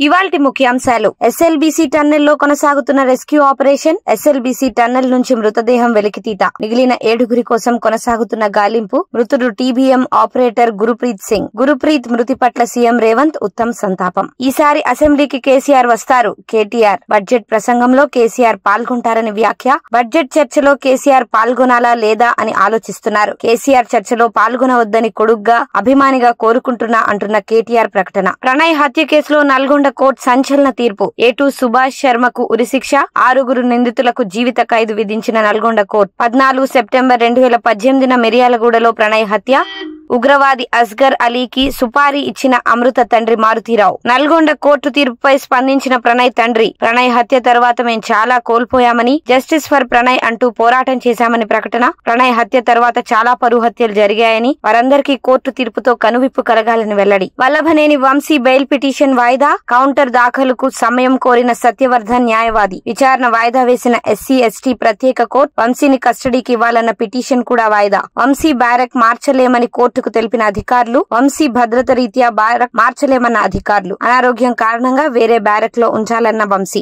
ఇవాల్టి ముఖ్యాంశాలు. ఎస్ఎల్బీసీ టన్నెల్లో కొనసాగుతున్న రెస్క్యూ ఆపరేషన్. ఎస్ఎల్బీసీ టన్నెల్ నుంచి మృతదేహం వెలికితీత. మిగిలిన 7 కోసం కొనసాగుతున్న గాలింపు. మృతుడు టీబీఎం ఆపరేటర్ గురుప్రీత్ సింగ్. గురుప్రీత్ మృతి పట్ల సీఎం రేవంత్ ఉత్తమ్ సంతాపం. ఈసారి అసెంబ్లీకి కేసీఆర్ వస్తారు. కేటీఆర్ బడ్జెట్ ప్రసంగంలో కేసీఆర్ పాల్గొంటారని వ్యాఖ్య. బడ్జెట్ చర్చలో కేసీఆర్ పాల్గొనాలా లేదా అని ఆలోచిస్తున్నారు. కేసీఆర్ చర్చలో పాల్గొనవద్దని కొడుగ్గా అభిమానిగా కోరుకుంటున్నా అంటున్న కేటీఆర్ ప్రకటన. ప్రణయ్ హత్య కేసులో నల్గొండ కోర్టు సంచలన తీర్పు. ఏటూ సుభాష్ శర్మకు ఉరిశిక్ష. 6 నిందితులకు జీవిత ఖైదు విధించిన నల్గొండ కోర్టు. 14 సెప్టెంబర్ 2018 మిర్యాలగూడలో ప్రణయ్ హత్య. ఉగ్రవాది అస్గర్ అలీకి సుపారీ ఇచ్చిన అమృత తండ్రి మారుతీరావు. నల్గొండ కోర్టు తీర్పుపై స్పందించిన ప్రణయ్ తండ్రి. ప్రణయ్ హత్య తర్వాత మేం చాలా కోల్పోయామని, జస్టిస్ ఫర్ ప్రణయ్ అంటూ పోరాటం చేశామని ప్రకటన. ప్రణయ్ హత్య తర్వాత చాలా పరువు హత్యలు జరిగాయని, వారందరికీ కోర్టు తీర్పుతో కనువిప్పు కలగాలని వెల్లడి. వల్లభనేని వంశీ బెయిల్ పిటిషన్ వాయిదా. కౌంటర్ దాఖలుకు సమయం కోరిన సత్యవర్ధన్ న్యాయవాది. విచారణ వాయిదా వేసిన ఎస్సీ ఎస్టీ ప్రత్యేక కోర్టు వంశీని కస్టడీకి ఇవ్వాలన్న పిటిషన్ కూడా వాయిదా. వంశీ బ్యారక్ మార్చలేమని కోర్టుకు తెలిపిన అధికారులు. వంశీ భద్రత రీత్యా బ్యారక్ మార్చలేమన్న అధికారులు. అనారోగ్యం కారణంగా వేరే బ్యారక్ లో ఉంచాలన్న వంశీ.